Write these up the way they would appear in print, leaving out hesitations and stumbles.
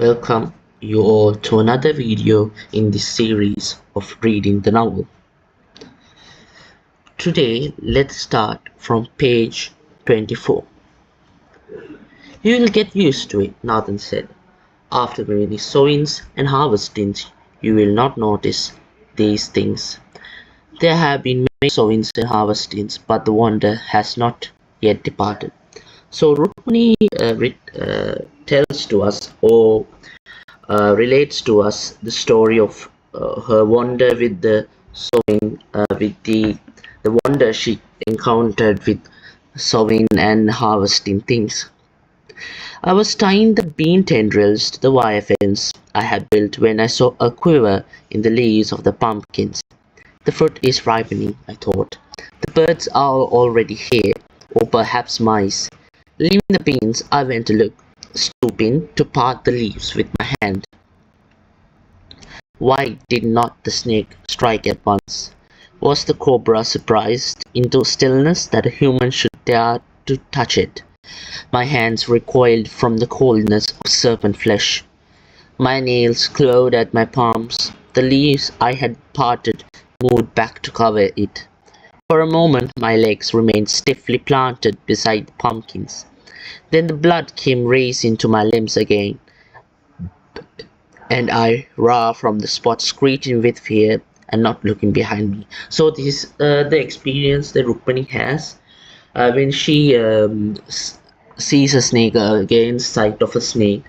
Welcome you all to another video in this series of reading the novel. Today, let's start from page 24. You will get used to it, Nathan said. After many sowings and harvestings, you will not notice these things. There have been many sowings and harvestings, but the wonder has not yet departed. So Rukmini tells to us or relates to us the story of her wonder with the sowing, with the wonder she encountered with sowing and harvesting things. I was tying the bean tendrils to the wire fence I had built when I saw a quiver in the leaves of the pumpkins. The fruit is ripening, I thought. The birds are already here, or perhaps mice. Leaving the beans, I went to look, stooping to part the leaves with my hand. Why did not the snake strike at once? Was the cobra surprised into stillness that a human should dare to touch it? My hands recoiled from the coldness of serpent flesh. My nails clawed at my palms. The leaves I had parted moved back to cover it. For a moment my legs remained stiffly planted beside the pumpkins. Then the blood came racing to my limbs again, and I ran from the spot screeching with fear and not looking behind me. So this is the experience that Rukmini has when she sees a snake, against sight of a snake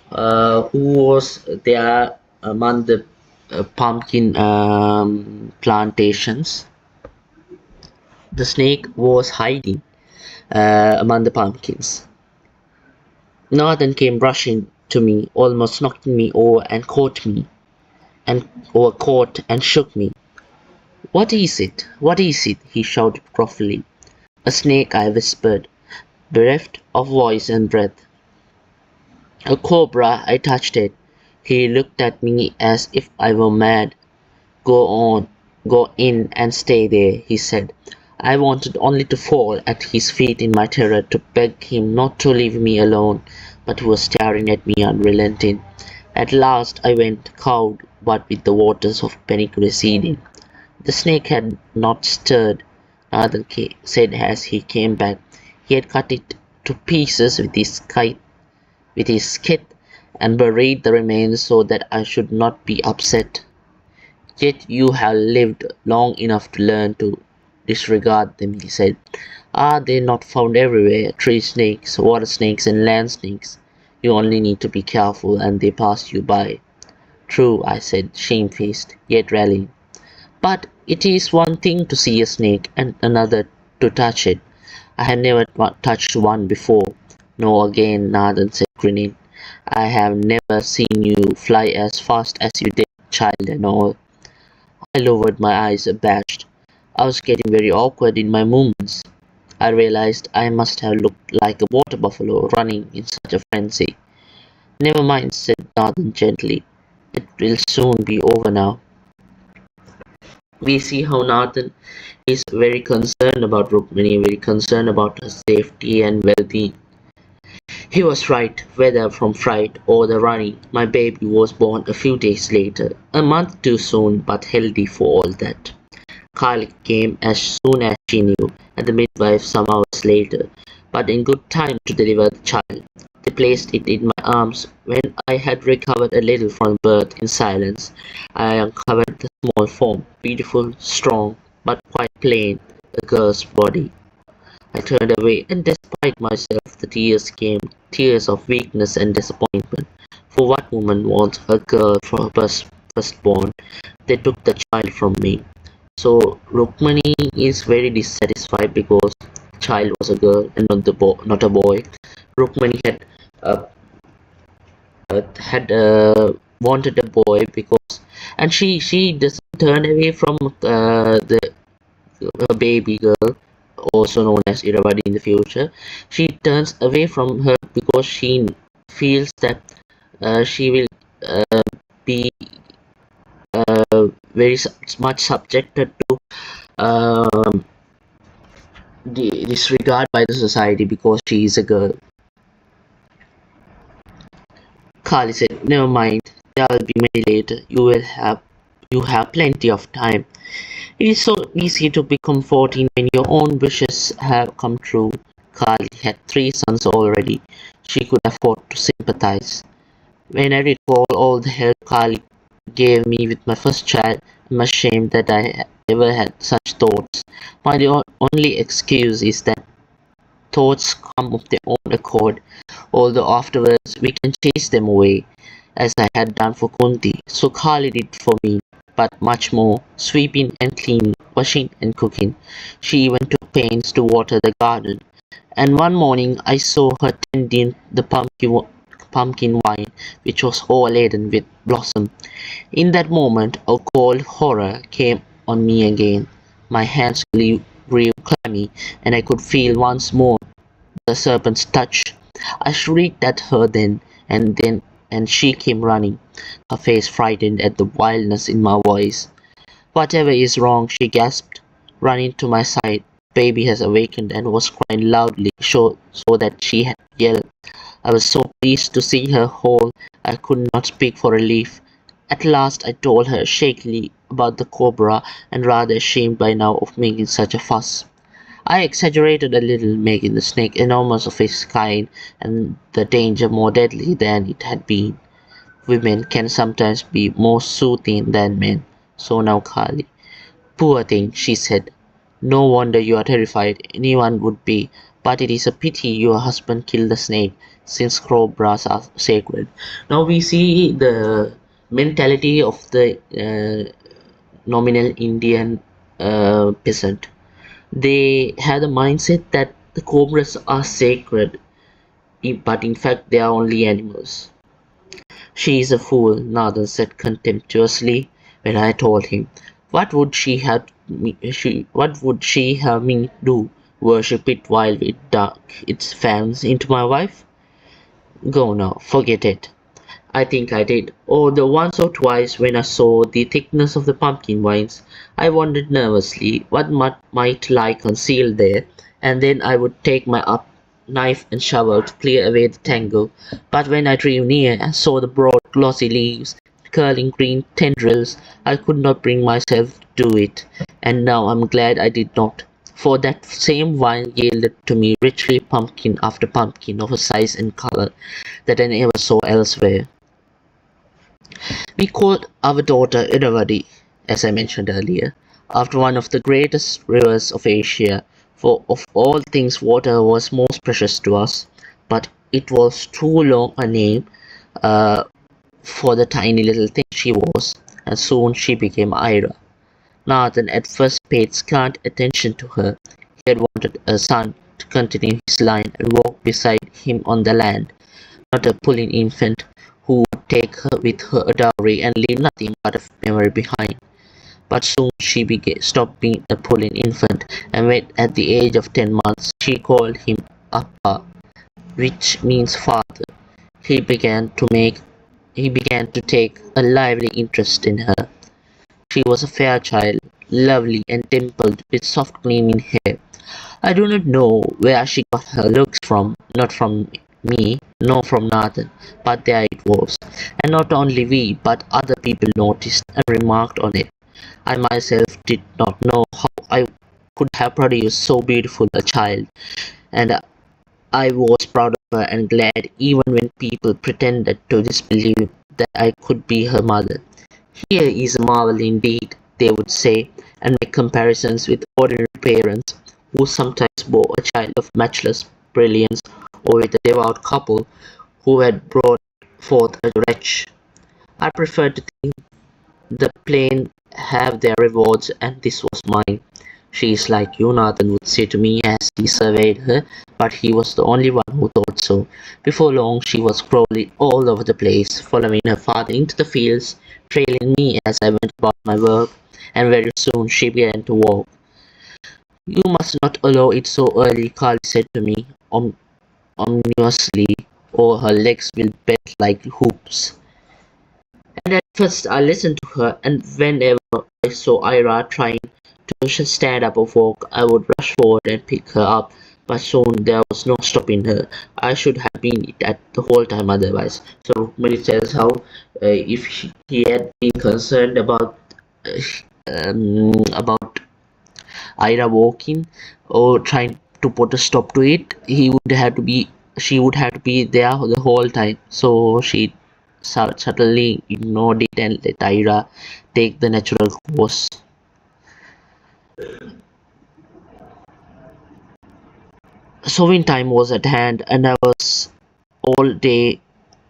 who was there among the pumpkin plantations. The snake was hiding among the pumpkins. Nathan came rushing to me, almost knocked me over and caught and shook me. "What is it? What is it?" he shouted gruffly. "A snake," I whispered, bereft of voice and breath. "A cobra," I touched it. He looked at me as if I were mad. "Go on, go in and stay there," he said. I wanted only to fall at his feet in my terror, to beg him not to leave me alone, but he was staring at me unrelenting. At last I went, cowed, but with the waters of panic receding. The snake had not stirred, Nathan said as he came back. He had cut it to pieces with his skit and buried the remains so that I should not be upset. "Yet you have lived long enough to learn to disregard them," he said. "Are they not found everywhere? Tree snakes, water snakes, and land snakes. You only need to be careful and they pass you by." "True," I said, shamefaced, yet rallying. "But it is one thing to see a snake and another to touch it. I had never touched one before." "No, again," Nathan said, grinning. "I have never seen you fly as fast as you did, child and all." I lowered my eyes, abashed. I was getting very awkward in my movements. I realized I must have looked like a water buffalo running in such a frenzy. "Never mind," said Nathan gently. "It will soon be over now." We see how Nathan is very concerned about Rukmini, very concerned about her safety and well-being. He was right, whether from fright or the running. My baby was born a few days later, a month too soon, but healthy for all that. Kyle came as soon as she knew, and the midwife some hours later, but in good time to deliver the child. They placed it in my arms. When I had recovered a little from birth in silence, I uncovered the small form, beautiful, strong, but quite plain, a girl's body. I turned away, and despite myself the tears came, tears of weakness and disappointment. For what woman wants a girl for her firstborn? They took the child from me. So Rukmini is very dissatisfied because the child was a girl and not a boy. Rukmini uh, had wanted a boy because, and she doesn't turn away from the her baby girl, also known as Irabadi in the future. She turns away from her because she feels that she will be very much subjected to um, disregard by the society because she is a girl. Carly said, "Never mind. There will be many later. You have plenty of time." It is so easy to be comforting when your own wishes have come true. Carly had 3 sons already. She could afford to sympathize. When I recall all the help Carly gave me with my first child, I'm ashamed that I ever had such thoughts. My only excuse is that thoughts come of their own accord, although afterwards we can chase them away, as I had done for Kunti. So Carly did for me, but much more, sweeping and cleaning, washing and cooking. She even took pains to water the garden. And one morning I saw her tending the pumpkin vine, which was overladen with blossom. In that moment a cold horror came on me again. My hands grew clammy, and I could feel once more the serpent's touch. I shrieked at her and she came running, her face frightened at the wildness in my voice. "Whatever is wrong?" she gasped, running to my side. Baby has awakened and was crying loudly, so that she had yelled. I was so pleased to see her whole, I could not speak for relief. At last I told her shakily about the cobra, and rather ashamed by now of making such a fuss. I exaggerated a little, making the snake enormous of its kind and the danger more deadly than it had been. Women can sometimes be more soothing than men. So now Carly. "Poor thing," she said. "No wonder you are terrified. Anyone would be. But it is a pity your husband killed the snake, since cobras are sacred." Now we see the mentality of the nominal Indian peasant. They have the mindset that the cobras are sacred, but in fact they are only animals. "She is a fool," Nathan said contemptuously when I told him. What would she have me do? Worship it while it dug its fangs into my wife? Go now, forget it. I think I did. Although once or twice when I saw the thickness of the pumpkin vines, I wondered nervously what might lie concealed there, and then I would take my knife and shovel to clear away the tangle. But when I drew near and saw the broad glossy leaves, curling green tendrils, I could not bring myself to do it, and now I'm glad I did not. For that same vine yielded to me richly pumpkin after pumpkin of a size and color that I never saw elsewhere. We called our daughter Irrawaddy, as I mentioned earlier, after one of the greatest rivers of Asia, for of all things water was most precious to us, but it was too long a name uh, for the tiny little thing she was, and soon she became Ira. Nathan at first paid scant attention to her. He had wanted a son to continue his line and walk beside him on the land, not a puling infant who would take her with her a dowry and leave nothing but a memory behind. But soon she stopped being a puling infant, and when at the age of 10 months she called him Appa, which means father. He began to make he began to take a lively interest in her. She was a fair child, lovely and dimpled, with soft gleaming hair. I do not know where she got her looks from, not from me, nor from Nathan, but there it was. And not only we, but other people noticed and remarked on it. I myself did not know how I could have produced so beautiful a child, and I was proud of her and glad even when people pretended to disbelieve that I could be her mother. "Here is a marvel indeed," they would say, and make comparisons with ordinary parents who sometimes bore a child of matchless brilliance, or with a devout couple who had brought forth a wretch. I prefer to think the plain have their rewards, and this was mine. "She is like you," Nathan would say to me as he surveyed her, but he was the only one who thought so. Before long she was crawling all over the place, following her father into the fields, trailing me as I went about my work, and very soon she began to walk. "You must not allow it so early," Carly said to me ominously, "or her legs will bend like hoops." And at first I listened to her, and whenever I saw Ira trying to stand up or walk, I would rush forward and pick her up, but soon there was no stopping her. I should have been it at the whole time otherwise. So Rukmani tells how if he had been concerned about Ira walking or trying to put a stop to it, she would have to be there the whole time. So she subtly ignored it and let Ira take the natural course. Sowing time was at hand, and I was all day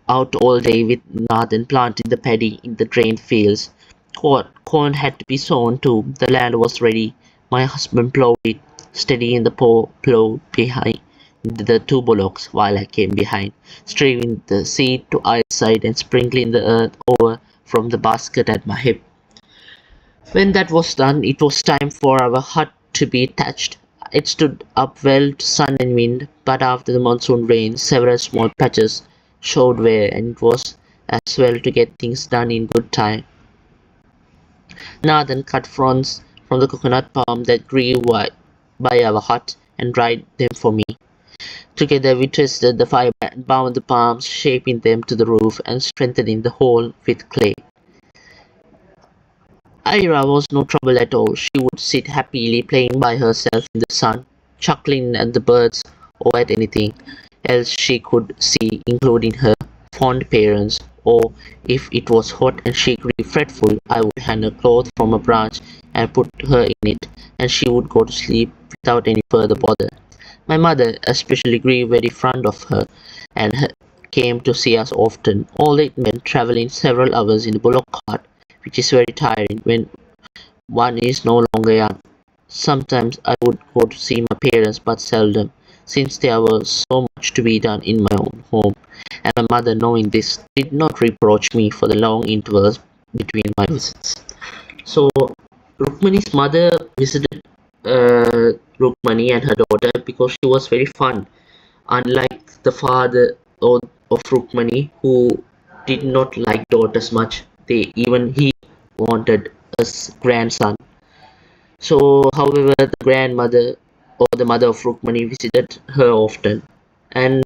out all day with Nathan planting the paddy in the drained fields. Corn had to be sown too. The land was ready. My husband plowed it, steadying the plow behind the two bullocks while I came behind, strewing the seed to either side and sprinkling the earth over from the basket at my hip. When that was done, it was time for our hut to be thatched. It stood up well to sun and wind, but after the monsoon rain, several small patches showed wear, and it was as well to get things done in good time. Nathan cut fronds from the coconut palm that grew by our hut and dried them for me. Together we twisted the fibre and bound the palms, shaping them to the roof and strengthening the whole with clay. Ira was no trouble at all. She would sit happily playing by herself in the sun, chuckling at the birds or at anything else she could see, including her fond parents. Or if it was hot and she grew fretful, I would hang a cloth from a branch and put her in it, and she would go to sleep without any further bother. My mother especially grew very fond of her, and came to see us often. All it meant travelling several hours in the bullock cart, which is very tiring when one is no longer young. Sometimes I would go to see my parents, but seldom, since there was so much to be done in my own home, and my mother, knowing this, did not reproach me for the long intervals between my visits. So, Rukmani's mother visited Rukmani and her daughter because she was very fun, unlike the father of Rukmani, who did not like daughters much. He wanted a grandson. So, however, the grandmother or the mother of Rukmani visited her often, and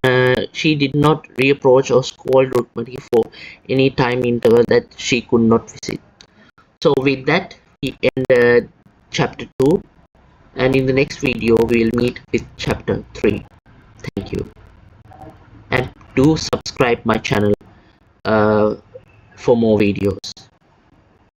she did not reproach or scold Rukmani for any time interval that she could not visit. So, with that, we end chapter 2, and in the next video, we will meet with chapter 3. Thank you, and do subscribe my channel for more videos.